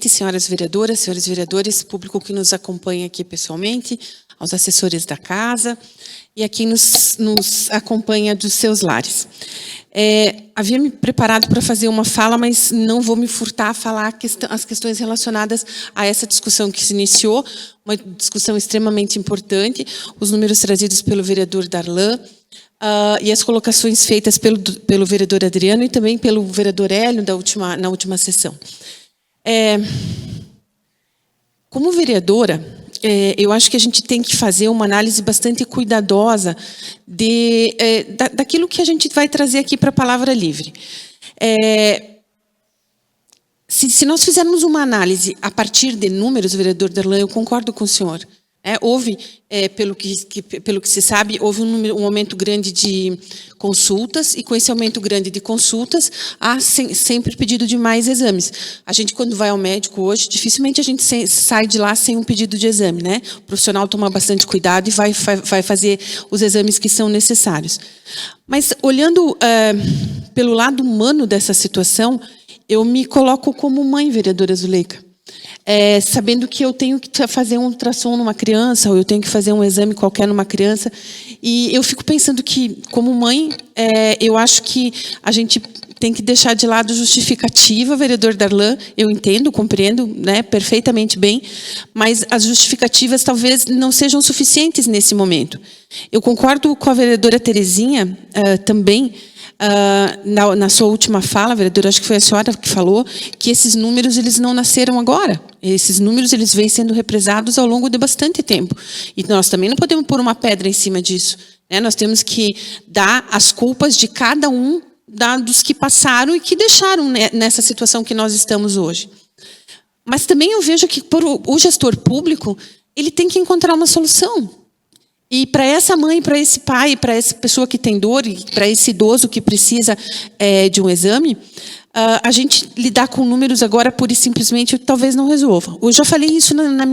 Senhoras vereadoras, senhores vereadores, público que nos acompanha aqui pessoalmente, aos assessores da casa e a quem nos acompanha dos seus lares. Havia me preparado para fazer uma fala, mas não vou me furtar a falar as questões relacionadas a essa discussão que se iniciou, uma discussão extremamente importante, os números trazidos pelo vereador Darlan, e as colocações feitas pelo vereador Adriano e também pelo vereador Hélio na última sessão. Como vereadora, eu acho que a gente tem que fazer uma análise bastante cuidadosa daquilo que a gente vai trazer aqui para a palavra livre. Se nós fizermos uma análise a partir de números, vereador Darlan, eu concordo com o senhor. Houve, pelo que se sabe, houve um aumento grande de consultas, e com esse aumento grande de consultas, há sempre pedido de mais exames. A gente, quando vai ao médico hoje, dificilmente a gente sai de lá sem um pedido de exame, né? O profissional toma bastante cuidado e vai fazer os exames que são necessários. Mas, olhando pelo lado humano dessa situação, eu me coloco como mãe, vereadora Zuleika. Sabendo que eu tenho que fazer um ultrassom numa criança, ou eu tenho que fazer um exame qualquer numa criança, e eu fico pensando que, como mãe, eu acho que a gente tem que deixar de lado justificativa, vereador Darlan, eu entendo, compreendo, né, perfeitamente bem, mas as justificativas talvez não sejam suficientes nesse momento. Eu concordo com a vereadora Terezinha também, na sua última fala, vereadora, acho que foi a senhora que falou, que esses números eles não nasceram agora. Esses números eles vêm sendo represados ao longo de bastante tempo. E nós também não podemos pôr uma pedra em cima disso, né? Nós temos que dar as culpas de cada um dos que passaram e que deixaram nessa situação que nós estamos hoje. Mas também eu vejo que o gestor público ele tem que encontrar uma solução. E para essa mãe, para esse pai, para essa pessoa que tem dor, e para esse idoso que precisa de um exame, a gente lidar com números agora, pura e simplesmente, talvez não resolva. Eu já falei isso na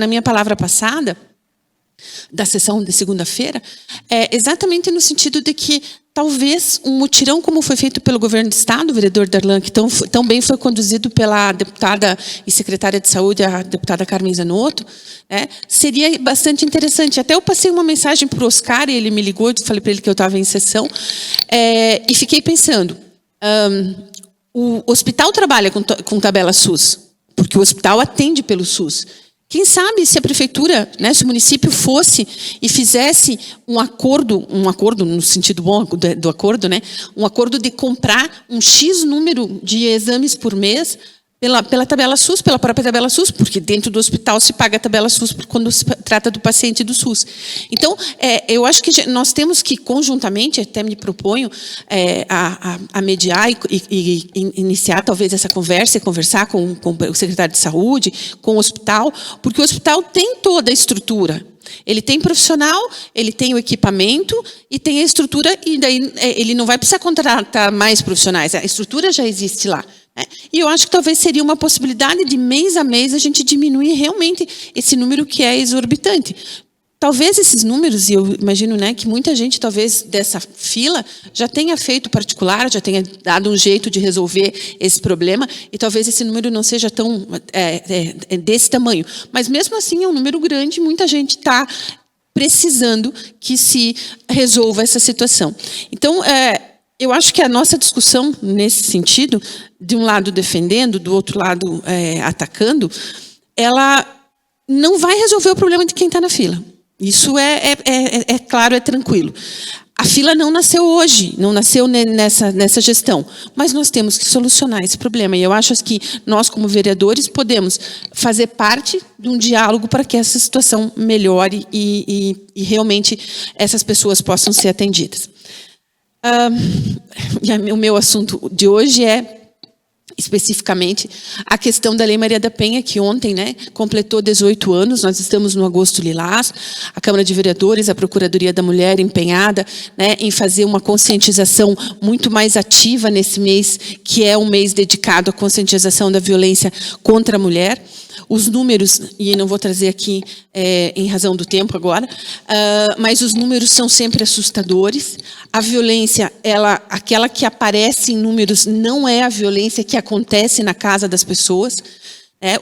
minha palavra passada, da sessão de segunda-feira, exatamente no sentido de que talvez um mutirão como foi feito pelo governo do Estado, o vereador Darlan, que tão bem foi conduzido pela deputada e secretária de saúde, a deputada Carmen Zanotto, seria bastante interessante. Até eu passei uma mensagem para o Oscar, e ele me ligou, falei para ele que eu estava em sessão, e fiquei pensando, o hospital trabalha com tabela SUS, porque o hospital atende pelo SUS. Quem sabe se a prefeitura, né, se o município fosse e fizesse um acordo no sentido bom do acordo, né, um acordo de comprar um X número de exames por mês pela tabela SUS, pela própria tabela SUS, porque dentro do hospital se paga a tabela SUS quando se trata do paciente do SUS. Então, eu acho que nós temos que, conjuntamente, até me proponho a mediar e iniciar, talvez, essa conversa, e conversar com o secretário de saúde, com o hospital, porque o hospital tem toda a estrutura. Ele tem profissional, ele tem o equipamento e tem a estrutura, e daí ele não vai precisar contratar mais profissionais, a estrutura já existe lá. E eu acho que talvez seria uma possibilidade de mês a mês a gente diminuir realmente esse número que é exorbitante. Talvez esses números, e eu imagino, né, que muita gente talvez dessa fila já tenha feito particular, já tenha dado um jeito de resolver esse problema, e talvez esse número não seja tão desse tamanho. Mas mesmo assim é um número grande, muita gente está precisando que se resolva essa situação. Então, eu acho que a nossa discussão, nesse sentido, de um lado defendendo, do outro lado atacando, ela não vai resolver o problema de quem está na fila. Isso é claro, é tranquilo. A fila não nasceu hoje, não nasceu nessa gestão, mas nós temos que solucionar esse problema. E eu acho que nós, como vereadores, podemos fazer parte de um diálogo para que essa situação melhore e realmente essas pessoas possam ser atendidas. O meu assunto de hoje é, especificamente, a questão da Lei Maria da Penha, que ontem, né, completou 18 anos, nós estamos no Agosto Lilás, a Câmara de Vereadores, a Procuradoria da Mulher empenhada, né, em fazer uma conscientização muito mais ativa nesse mês, que é um mês dedicado à conscientização da violência contra a mulher. Os números, e não vou trazer aqui em razão do tempo agora, mas os números são sempre assustadores. A violência, aquela que aparece em números, não é a violência que acontece na casa das pessoas.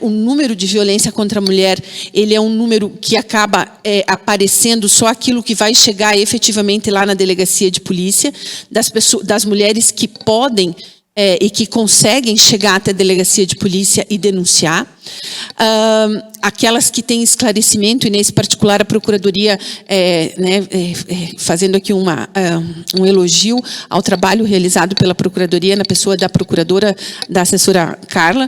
O número de violência contra a mulher, ele é um número que acaba aparecendo só aquilo que vai chegar efetivamente lá na delegacia de polícia, das mulheres que podem e que conseguem chegar até a delegacia de polícia e denunciar. Aquelas que têm esclarecimento, e nesse particular a Procuradoria, fazendo aqui um elogio ao trabalho realizado pela Procuradoria, na pessoa da Procuradora, da assessora Carla,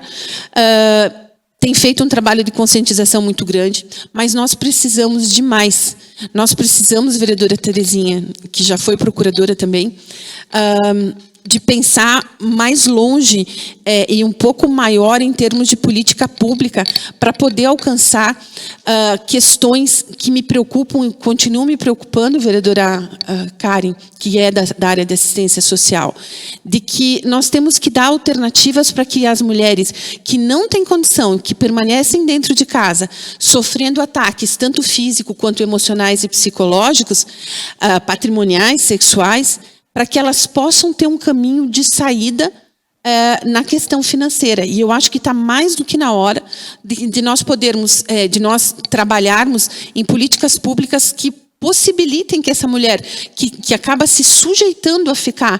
tem feito um trabalho de conscientização muito grande, mas nós precisamos de mais. Nós precisamos, vereadora Terezinha, que já foi procuradora também, de pensar mais longe e um pouco maior em termos de política pública para poder alcançar questões que me preocupam e continuam me preocupando, vereadora Karen, que é da área de assistência social, de que nós temos que dar alternativas para que as mulheres que não têm condição, que permanecem dentro de casa, sofrendo ataques, tanto físicos quanto emocionais e psicológicos, patrimoniais, sexuais, para que elas possam ter um caminho de saída na questão financeira. E eu acho que está mais do que na hora de nós podermos, de nós trabalharmos em políticas públicas que possibilitem que essa mulher, que acaba se sujeitando a ficar,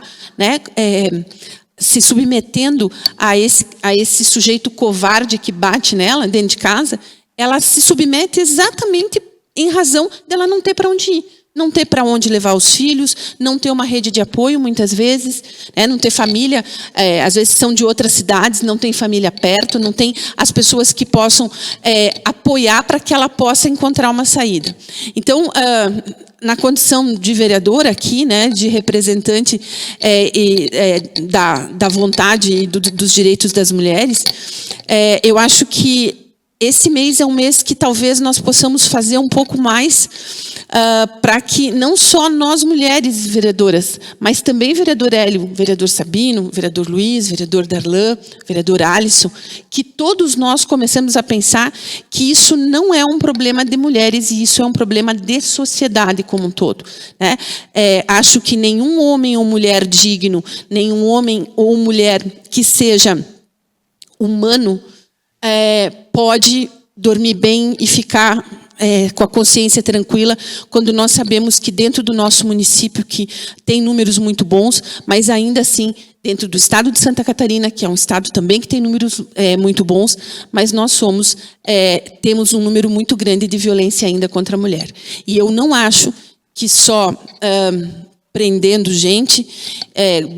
se submetendo a esse sujeito covarde que bate nela dentro de casa, ela se submete exatamente em razão dela não ter para onde ir. Não ter para onde levar os filhos, não ter uma rede de apoio, muitas vezes, não ter família, às vezes são de outras cidades, não tem família perto, não tem as pessoas que possam apoiar para que ela possa encontrar uma saída. Então, na condição de vereadora aqui, de representante da vontade e dos direitos das mulheres, eu acho que esse mês é um mês que talvez nós possamos fazer um pouco mais para que não só nós mulheres vereadoras, mas também vereador Hélio, vereador Sabino, vereador Luiz, vereador Darlan, vereador Alisson, que todos nós começamos a pensar que isso não é um problema de mulheres e isso é um problema de sociedade como um todo. Acho que nenhum homem ou mulher digno, nenhum homem ou mulher que seja humano pode dormir bem e ficar com a consciência tranquila, quando nós sabemos que dentro do nosso município, que tem números muito bons, mas ainda assim, dentro do estado de Santa Catarina, que é um estado também que tem números muito bons, mas nós temos um número muito grande de violência ainda contra a mulher. E eu não acho que só prendendo gente,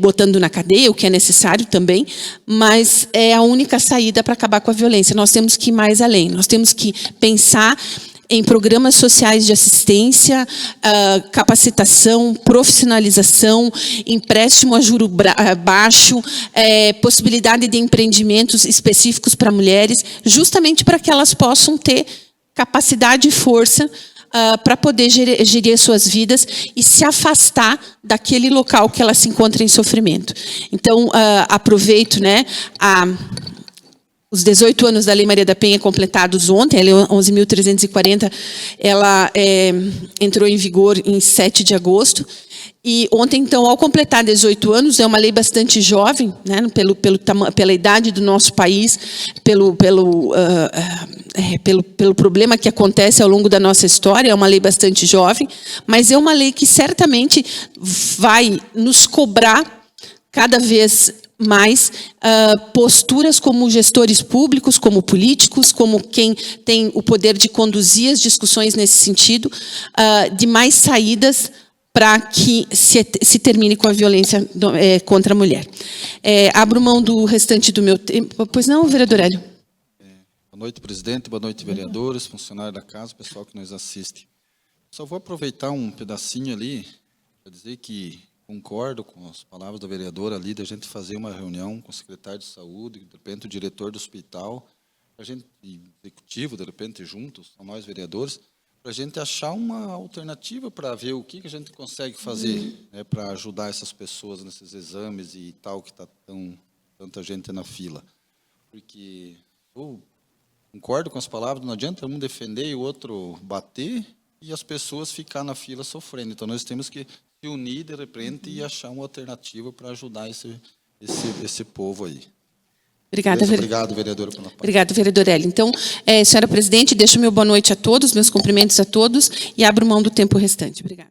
botando na cadeia, o que é necessário também, mas é a única saída para acabar com a violência. Nós temos que ir mais além, nós temos que pensar em programas sociais de assistência, capacitação, profissionalização, empréstimo a juro baixo, possibilidade de empreendimentos específicos para mulheres, justamente para que elas possam ter capacidade e força para poder gerir suas vidas e se afastar daquele local que ela se encontra em sofrimento. Então, aproveito, os 18 anos da Lei Maria da Penha completados ontem, a Lei 11.340, ela entrou em vigor em 7 de agosto. E ontem, então, ao completar 18 anos, é uma lei bastante jovem, pela idade do nosso país, pelo problema que acontece ao longo da nossa história, é uma lei bastante jovem, mas é uma lei que certamente vai nos cobrar cada vez mais posturas como gestores públicos, como políticos, como quem tem o poder de conduzir as discussões nesse sentido, de mais saídas para que se termine com a violência contra a mulher. Abro mão do restante do meu tempo. Pois não, vereador Hélio? Boa noite, presidente. Boa noite, vereadores, funcionários da casa, pessoal que nos assiste. Só vou aproveitar um pedacinho ali para dizer que concordo com as palavras da vereadora ali, da gente fazer uma reunião com o secretário de saúde, de repente o diretor do hospital, a gente, executivo, de repente juntos, a nós vereadores, para a gente achar uma alternativa para ver o que a gente consegue fazer para ajudar essas pessoas nesses exames e tal, que está tanta gente na fila. Porque eu concordo com as palavras, não adianta um defender e o outro bater e as pessoas ficar na fila sofrendo. Então, nós temos que se unir, de repente, e achar uma alternativa para ajudar esse povo aí. Obrigada, Obrigado, vereadora, pela palavra. Obrigada, vereador Hélio. Então, senhora presidente, deixo meu boa noite a todos, meus cumprimentos a todos e abro mão do tempo restante. Obrigada.